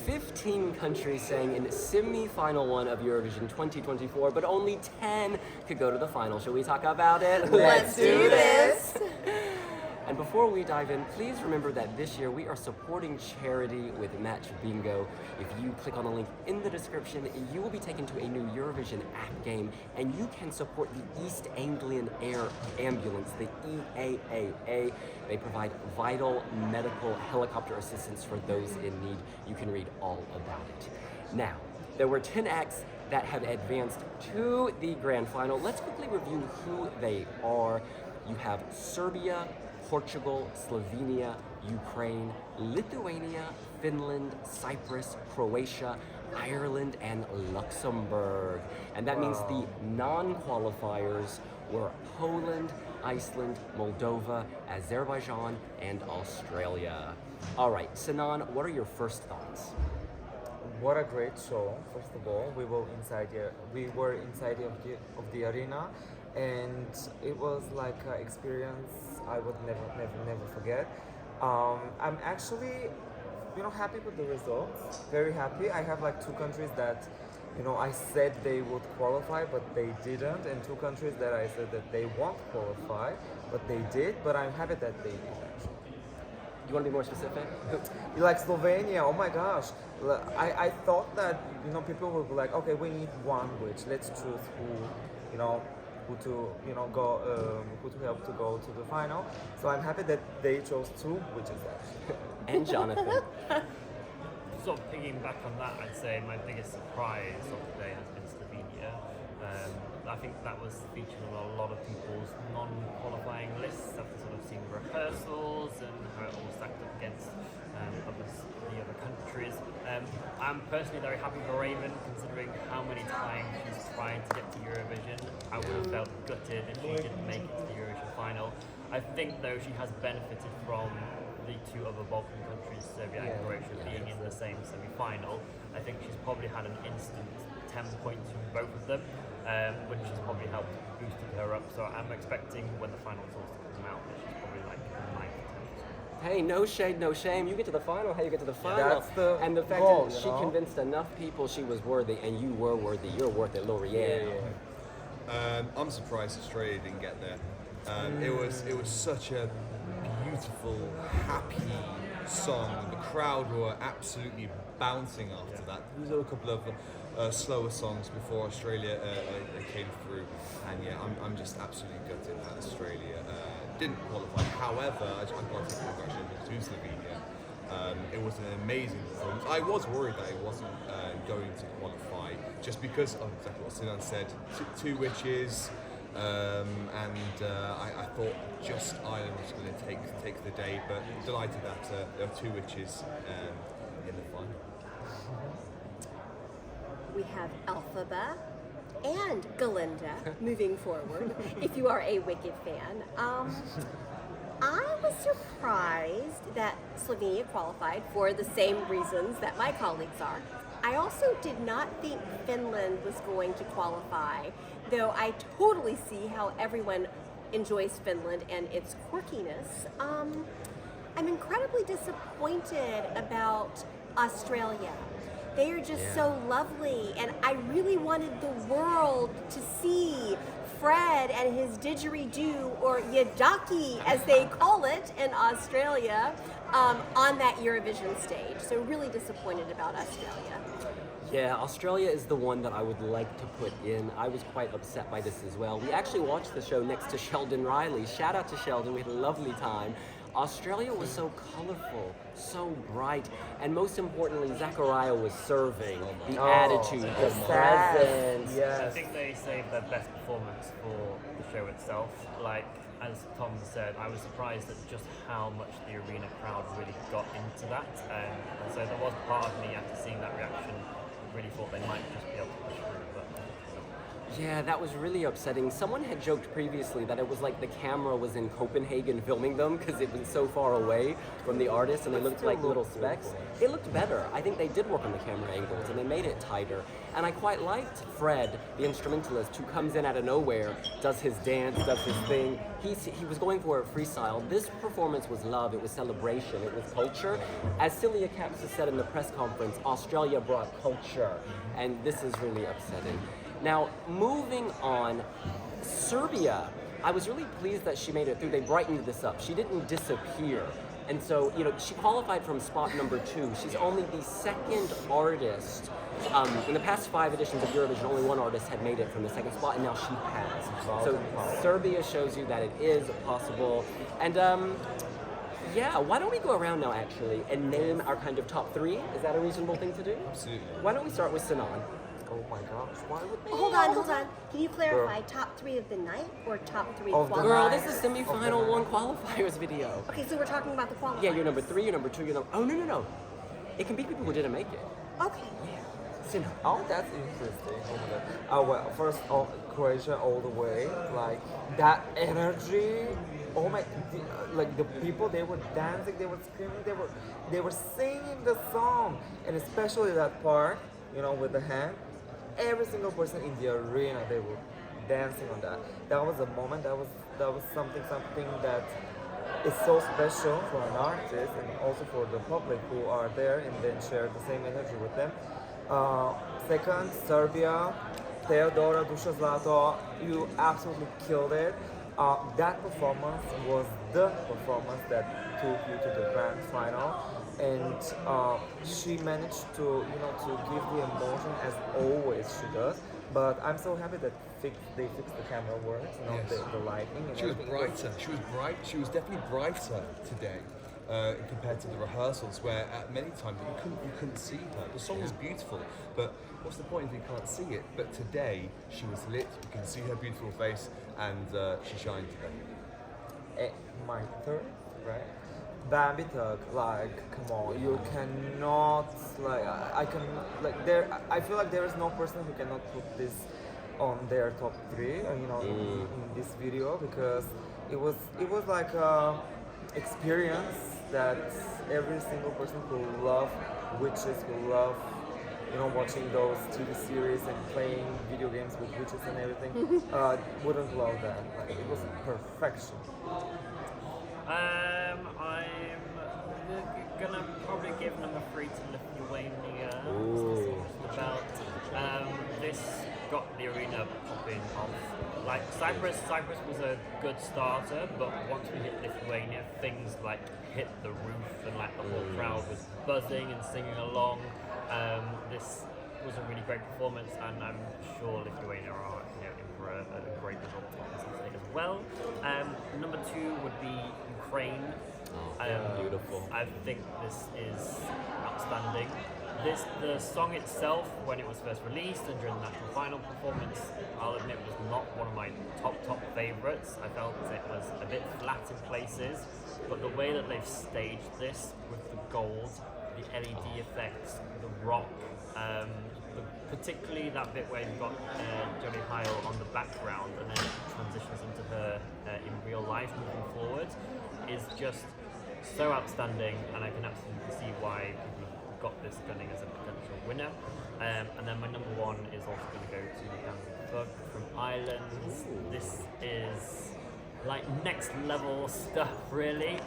15 countries sang in semi-final one of Eurovision 2024, but only 10 could go to the final. Shall we talk about it? Let's do this! And before we dive in, please remember that this year we are supporting charity with Match Bingo. If you click on the link in the description, you will be taken to a new Eurovision app game, and you can support the East Anglian Air Ambulance, the EAAA. They provide vital medical helicopter assistance for those in need. You can read all about it. Now, there were 10 acts that have advanced to the grand final. Let's quickly review who they are. You have Serbia, Portugal, Slovenia, Ukraine, Lithuania, Finland, Cyprus, Croatia, Ireland, and Luxembourg. And that means the non-qualifiers were Poland, Iceland, Moldova, Azerbaijan, and Australia. All right, Sinan, what are your first thoughts? What a great show! First of all, we were inside of the arena, and it was like an experience I would never forget. I'm actually, happy with the results. Very happy. I have like two countries that, I said they would qualify, but they didn't, and two countries that I said that they won't qualify, but they did. But I'm happy that they did actually. You want to be more specific? Like Slovenia, oh my gosh. I thought that, people would be like, okay, we need one witch. Let's choose who to help to go to the final. So I'm happy that they chose two witches actually. And Jonathan. Sort of piggyback on that, I'd say my biggest surprise of the day has been Slovenia. I think that was featured on a lot of people's non-qualifying lists after sort of seeing rehearsals and how it all stacked up against the other countries. I'm personally very happy for Raiven, considering how many times she's trying to get to Eurovision. I would have felt gutted if she didn't make it to the Eurovision final. I think though she has benefited from the two other Balkan countries, Serbia and Croatia, being in the same semi-final. I think she's probably had an instant 10 points from both of them, which has probably helped boosted her up. So I'm expecting when the final results come out that she's probably like 9 to 10. Hey, no shade, no shame. You get to the final. Hey, you get to the final. That's the and the fact goal, that she convinced enough people she was worthy, and you were worthy. You're worth it, L'Oreal. I'm surprised Australia didn't get there. It was such a beautiful, happy song. The crowd were absolutely bouncing after that. There was a couple of slower songs before Australia came through, and yeah, I'm just absolutely gutted that Australia didn't qualify. However, I've got to congratulate Slovenia. It was an amazing performance. I was worried that it wasn't going to qualify just because of exactly what Sinan said. Two witches. I thought just Ireland was going to take the day, but delighted that there were two witches in the final. We have Alphaba and Galinda moving forward, if you are a Wicked fan. I was surprised that Slovenia qualified for the same reasons that my colleagues are. I also did not think Finland was going to qualify, though I totally see how everyone enjoys Finland and its quirkiness. I'm incredibly disappointed about Australia. They are just so lovely, and I really wanted the world to see Fred and his didgeridoo, or yadaki as they call it in Australia, on that Eurovision stage. So really disappointed about Australia. Yeah, Australia is the one that I would like to put in. I was quite upset by this as well. We actually watched the show next to Sheldon Riley. Shout out to Sheldon, we had a lovely time. Australia was so colorful, so bright, and most importantly, Zachariah was serving the attitude, the presence. I think they saved their best performance for the show itself. Like, as Tom said, I was surprised at just how much the arena crowd really got into that. And so there was part of me, after seeing that reaction, really thought they might just be able to push through. But Yeah, that was really upsetting. Someone had joked previously that it was like the camera was in Copenhagen filming them because it was so far away from the artist and they looked like little specks. It looked better. I think they did work on the camera angles and they made it tighter. And I quite liked Fred, the instrumentalist, who comes in out of nowhere, does his dance, does his thing. He was going for a freestyle. This performance was love, it was celebration, it was culture. As Silia Kapsis said in the press conference, Australia brought culture. And this is really upsetting. Now, moving on, Serbia. I was really pleased that she made it through. They brightened this up. She didn't disappear. And so, she qualified from spot number 2. She's only the second artist. In the past 5 editions of Eurovision, only one artist had made it from the second spot, and now she has. So Serbia shows you that it is possible. And yeah, why don't we go around now, actually, and name our kind of top 3? Is that a reasonable thing to do? Absolutely. Why don't we start with Sinan? Oh my gosh, why would Hold on. Can you clarify top 3 of the night or top 3 Of the qualifiers? Girl, night. this is semi-final non-qualifiers video. Okay, so we're talking about the qualifiers. Yeah, you're number 3, you're number 2, you're number... Oh, no. It can be people who didn't make it. Okay. Sinan. Oh, that's interesting. Oh my god. Oh well, first Croatia all the way. Like that energy. Oh my, like the people, they were dancing, they were screaming, they were singing the song, and especially that part, with the hand. Every single person in the arena, they were dancing on that. That was a moment. That was something that is so special for an artist and also for the public who are there and then share the same energy with them. Second, Serbia, Teya, Dora, Duša Zlato, you absolutely killed it. That performance was the performance that took you to the grand final, and she managed to give the emotion as always she does. But I'm so happy that they fixed the camera works, Yes. the lighting. And She was everything. brighter. She was bright. She was definitely brighter today compared to the rehearsals, where at many times you couldn't see her. The song was beautiful, but what's the point if you can't see it? But today she was lit. You can see her beautiful face, and she shined today. My third, right? Bambie Tug, like, come on, you cannot, like, I feel like there is no person who cannot put this on their top 3, in this video, because it was like a experience that every single person who love witches, who love, watching those TV series and playing video games with witches and everything, wouldn't love that. Like, it was perfection. I'm gonna probably give number 3 to Lithuania. This got the arena popping off. Like Cyprus was a good starter, but once we hit Lithuania, things like hit the roof and like the whole crowd was buzzing and singing along. This was a really great performance, and I'm sure Lithuania are in for a great result on Saturday as well. Number 2 would be Ukraine. Beautiful. I think this is outstanding. The song itself, when it was first released and during the national final performance, I'll admit was not one of my top favourites. I felt it was a bit flat in places, but the way that they've staged this with the gold, the LED effects, the rock, particularly that bit where you've got Heil on the background and then it transitions into her in real life moving forward, is just so outstanding, and I can absolutely see why people got this gunning as a potential winner. And then my number 1 is also going to go to Bambie from Ireland. This is like next level stuff, really.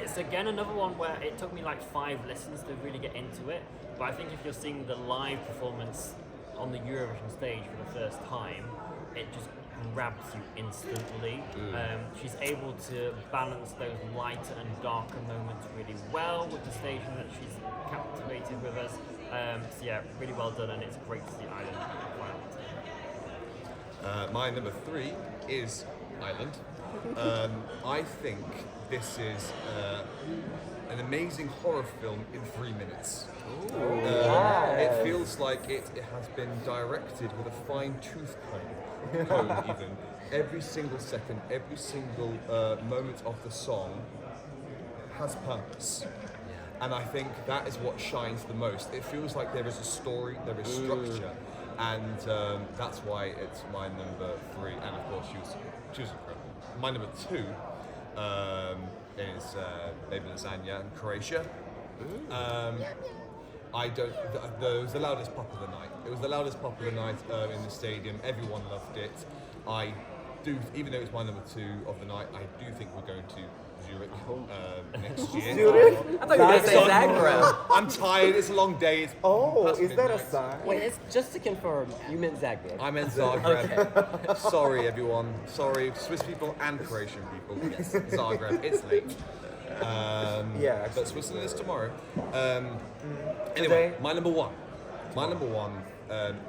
It's again another one where it took me like 5 listens to really get into it, but I think if you're seeing the live performance on the Eurovision stage for the first time, it just grabs you instantly. She's able to balance those lighter and darker moments really well with the staging that she's captivated with us. So yeah, really well done, and it's great to see Ireland final. My number 3 is Ireland. I think this is an amazing horror film in 3 minutes. It feels like it has been directed with a fine-tooth comb even. Every single second, every single moment of the song has purpose. And I think that is what shines the most. It feels like there is a story, there is structure, and that's why it's my number 3. And of course, she was incredible. My number 2 is maybe Lasagna in Croatia. I don't. It was the loudest pop of the night. It was the loudest pop of the night in the stadium. Everyone loved it. I do, even though it's my number 2 of the night, I do think we're going to Zurich next year. Zurich? I thought you were going to say Zagreb. I'm tired. It's a long day. It's past Is that a midnight. sign? Wait, it's just to confirm, you meant Zagreb. I meant Zagreb. Sorry, everyone. Sorry, Swiss people and Croatian people. Yes, Zagreb. It's late. But Switzerland is tomorrow. Anyway, my number 1. My number 1.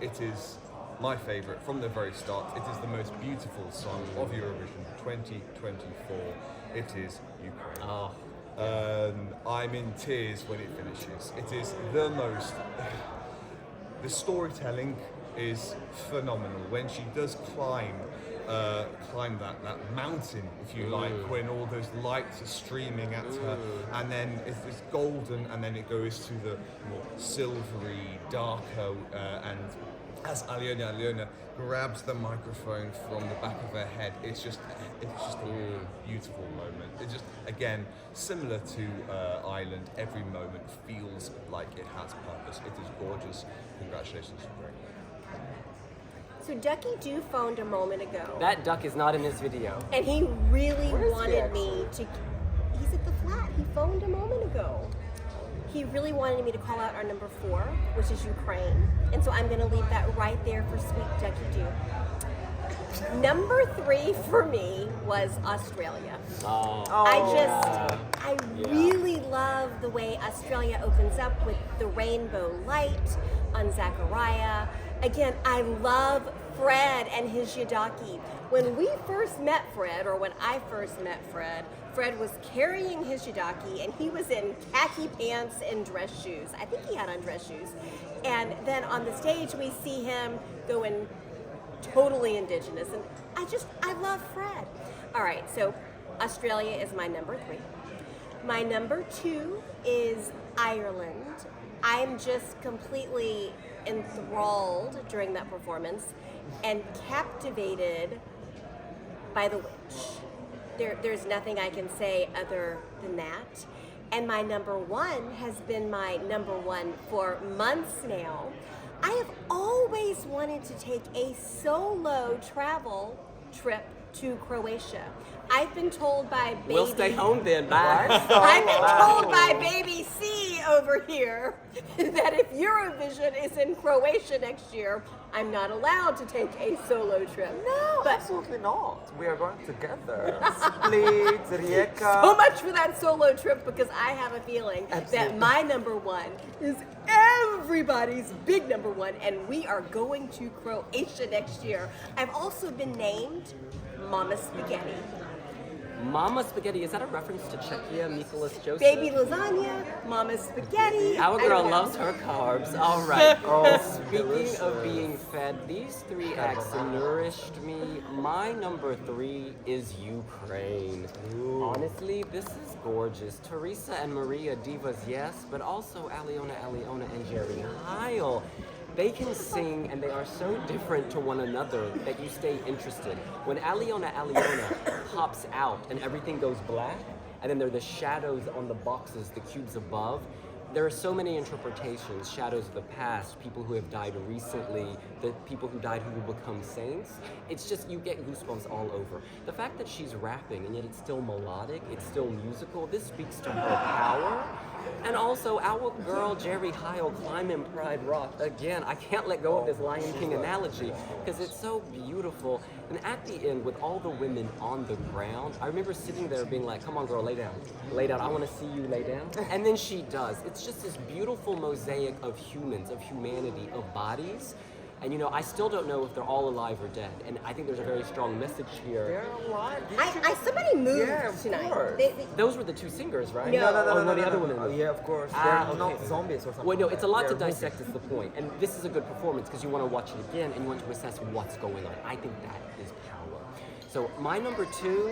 It is my favourite from the very start. It is the most beautiful song of Eurovision 2024. It is Ukraine. Oh. I'm in tears when it finishes. It is the most. The storytelling is phenomenal. When she does climb that mountain, if you like, when all those lights are streaming at her, and then it's golden, and then it goes to the more silvery, darker, and as Alyona grabs the microphone from the back of her head, it's just a beautiful moment. It's just, again, similar to Ireland, every moment feels like it has purpose. It is gorgeous. Congratulations, Ukraine. So Ducky Doo phoned a moment ago. That duck is not in this video. And he really Where is he wanted me to. He's at the flat. He phoned a moment ago. He really wanted me to call out our number 4, which is Ukraine. And so I'm going to leave that right there for sweet Ducky Doo. Number 3 for me was Australia. I really love the way Australia opens up with the rainbow light on Zachariah. Again, I love Fred and his yidaki. When we first met Fred, or when I first met Fred, Fred was carrying his yidaki and he was in khaki pants and dress shoes. I think he had on dress shoes. And then on the stage we see him going totally indigenous. And I love Fred. All right, so Australia is my number 3. My number 2 is Ireland. I'm just completely enthralled during that performance and captivated by the witch. There's nothing I can say other than that. And my number 1 has been my number 1 for months now. I have always wanted to take a solo travel trip to Croatia. I've been told by baby... We'll stay home then, bye. I've been told by baby C over here that if Eurovision is in Croatia next year, I'm not allowed to take a solo trip. No, But absolutely not. We are going together. Split, Rijeka. so much for that solo trip, because I have a feeling that my number 1 is everybody's big number 1, and we are going to Croatia next year. I've also been named Mama Spaghetti. Mama Spaghetti, is that a reference to Czechia, Nicholas Joseph? Baby Lasagna, Mama Spaghetti. Our I girl don't know. loves her carbs. All right. Oh, Speaking delicious. of being fed, these 3 acts nourished me. My number 3 is Ukraine. Honestly, this is gorgeous. Teresa and Maria, divas, yes, but also Alyona, and Jerry Heil. They can sing, and they are so different to one another that you stay interested. When Alyona pops out and everything goes black, and then there are the shadows on the boxes, the cubes above, there are so many interpretations, shadows of the past, people who have died recently, the people who died who will become saints. It's just, you get goosebumps all over. The fact that she's rapping and yet it's still melodic, it's still musical, this speaks to her power. And also, our girl Jerry Heil climbing Pride Rock. Again, I can't let go of this Lion King analogy because it's so beautiful. And at the end, with all the women on the ground, I remember sitting there being like, come on girl, lay down. Lay down, I want to see you lay down. And then she does. It's just this beautiful mosaic of humans, of humanity, of bodies. And you know, I still don't know if they're all alive or dead. And I think there's a very strong message here. They're alive. Somebody moved Yeah, of tonight. course. Those were the 2 singers, right? No. Oh, the other one. Yeah, of course. Ah, They're okay. not zombies or something. Well, no, it's a lot to They're dissect is the point. And this is a good performance because you want to watch it again and you want to assess what's going on. I think that is power. So my number 2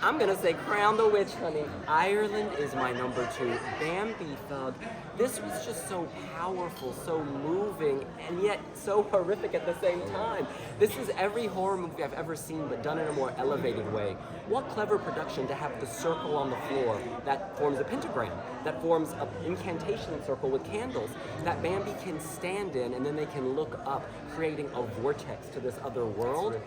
I'm gonna say crown the witch, honey. Ireland is my number 2. Bambie Thug. This was just so powerful, so moving, and yet so horrific at the same time. This is every horror movie I've ever seen, but done in a more elevated way. What clever production to have the circle on the floor that forms a pentagram, that forms an incantation circle with candles, that Bambi can stand in, and then they can look up, creating a vortex to this other world.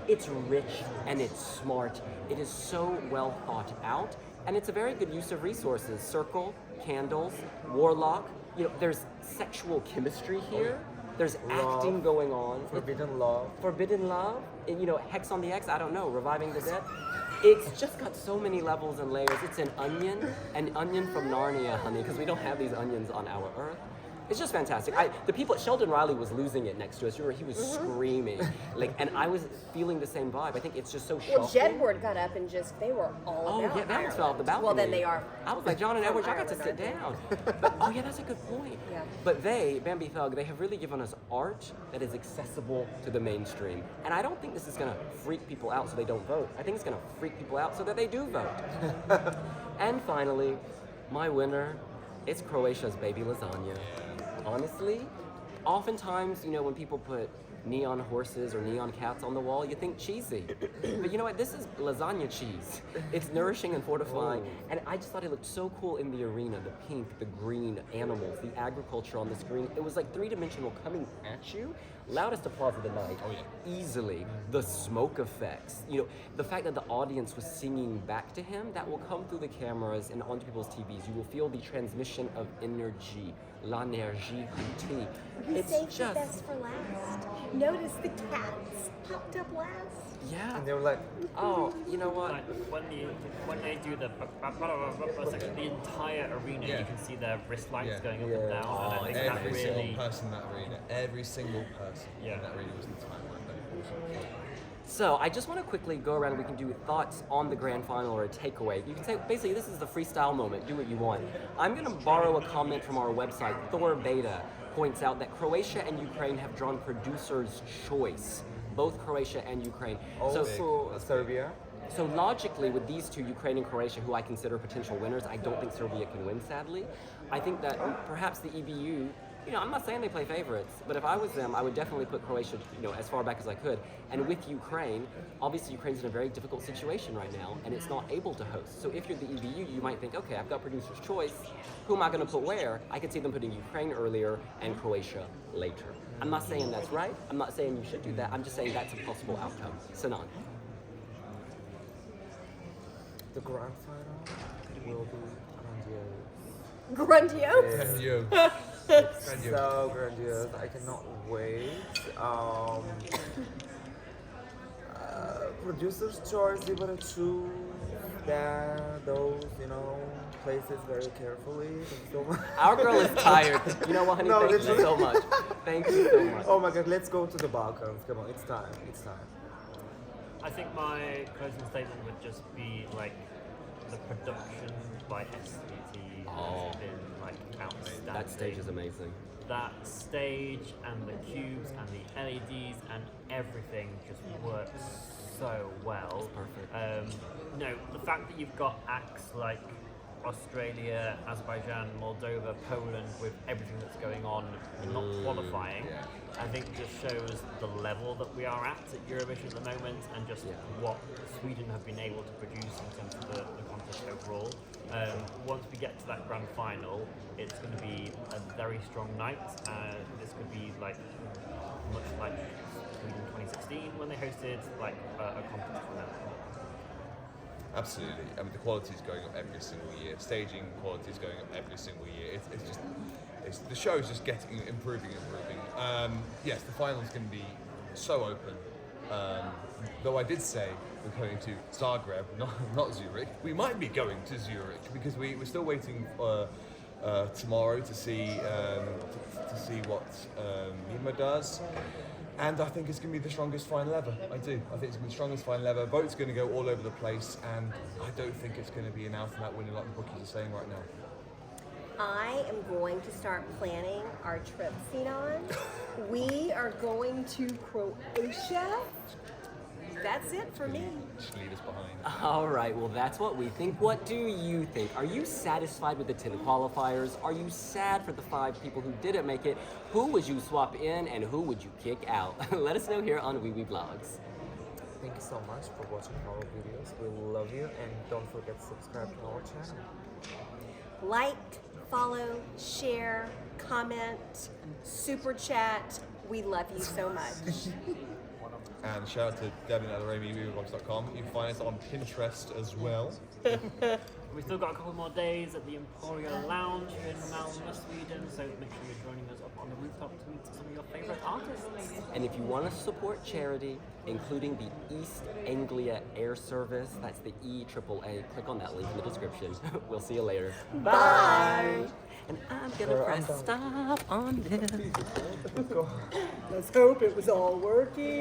It's rich and it's smart. It is so well thought out, and it's a very good use of resources. Circle, candles, warlock. You know, there's sexual chemistry here. There's acting going on. Forbidden love. Forbidden love. And, you know, Hex on the X. I don't know. Reviving the dead. It's just got so many levels and layers. It's an onion from Narnia, honey, because we don't have these onions on our Earth. It's just fantastic. The people at Sheldon Riley was losing it next to us. He was screaming, and I was feeling the same vibe. I think it's just so shocking. Well, Jedward got up and they were all about yeah, that was off the balcony. Well, then they are. I was like, John and Edward, y'all got to Ireland, sit aren't they? down. But, oh yeah, that's a good point. Yeah. But Bambi Thug, they have really given us art that is accessible to the mainstream. And I don't think this is gonna freak people out so they don't vote. I think it's gonna freak people out so that they do vote. And finally, my winner, it's Croatia's Baby Lasagna. Honestly, oftentimes, you know, when people put neon horses or neon cats on the wall, you think cheesy. But you know what? This is lasagna cheese. It's nourishing and fortifying. And I just thought it looked so cool in the arena. The pink, the green animals, the agriculture on the screen. It was like three-dimensional coming at you. Loudest applause of the night. Oh, yeah. Easily. The smoke effects. You know, the fact that the audience was singing back to him, that will come through the cameras and onto people's TVs. You will feel the transmission of energy. L'énergie. We saved the best for last. Notice the cats popped up last. Yeah. And they were like, Oh, you know what? Like when they do the section, the entire arena, you can see their wrist lights going up and down, and I think that Every really. single person in that arena, every single person Yeah. in that arena was in the timeline. So I just want to quickly go around. We can do thoughts on the grand final or a takeaway. You can say basically this is the freestyle moment. Do what you want. I'm going to borrow a comment from our website. Thor Beta points out that Croatia and Ukraine have drawn producer's choice. Both Croatia and Ukraine. also Serbia. So logically, with these two, Ukraine and Croatia, who I consider potential winners, I don't think Serbia can win, sadly. I think that perhaps the EBU, you know, I'm not saying they play favorites, but if I was them, I would definitely put Croatia, you know, as far back as I could. And with Ukraine, obviously Ukraine's in a very difficult situation right now, and it's not able to host. So if you're the EBU, you might think, okay, I've got producer's choice. Who am I going to put where? I could see them putting Ukraine earlier and Croatia later. I'm not saying that's right. I'm not saying you should do that. I'm just saying that's a possible outcome. Sinan. The grand final will be Grandiose. grandiose. And you. So grandiose. I cannot wait. Producer's choice, you gotta choose those, you know, places very carefully. Thank you so much. Our girl is tired. You know what, honey? No, Thank you literally. so much. Thank you so much. Oh my god, let's go to the Balkans. Come on, it's time. It's time. I think my closing statement would just be like the production by SCT has been like outstanding. That stage is amazing. That stage and the cubes and the LEDs and everything just works so well. Perfect. No, the fact that you've got acts like Australia, Azerbaijan, Moldova, Poland with everything that's going on and not qualifying, I think just shows the level that we are at Eurovision at the moment and just what Sweden have been able to produce in terms of the contest overall. Once we get to that grand final, it's going to be a very strong night. This could be like much like Sweden 2016 when they hosted like a contest from them. Absolutely. I mean, the quality is going up every single year. Staging quality is going up every single year. The show is just improving. Yes, the final is going to be so open. Though I did say we're going to Zagreb, not Zurich. We might be going to Zurich because we're still waiting tomorrow to see what Yima does. And I think it's going to be the strongest final ever. I do. I think it's going to be the strongest final ever. Votes going to go all over the place, and I don't think it's going to be an out-and-out winner like the bookies are saying right now. I am going to start planning our trip, Sinan. We are going to Croatia. that's it for me. Just leave us behind. All right, well, that's what we think. What do you think? Are you satisfied with the 10 qualifiers? Are you sad for the 5 people who didn't make it? Who would you swap in and who would you kick out? Let us know here on wiwibloggs. Thank you so much for watching our videos. We love you, and don't forget to subscribe to our channel. Like, follow, share, comment, super chat. We love you so much. And shout out to Devin at wiwibloggs.com. You can find us on Pinterest as well. We've still got a couple more days at the Emporio Lounge in Malmö, Sweden, so make sure you're joining us up on the rooftop to meet some of your favourite artists. And if you want to support charity, including the East Anglia Air Service, that's the EAAA, click on that link in the description. We'll see you later. Bye. And I'm gonna press stop on this. Let's go. Let's hope it was all working.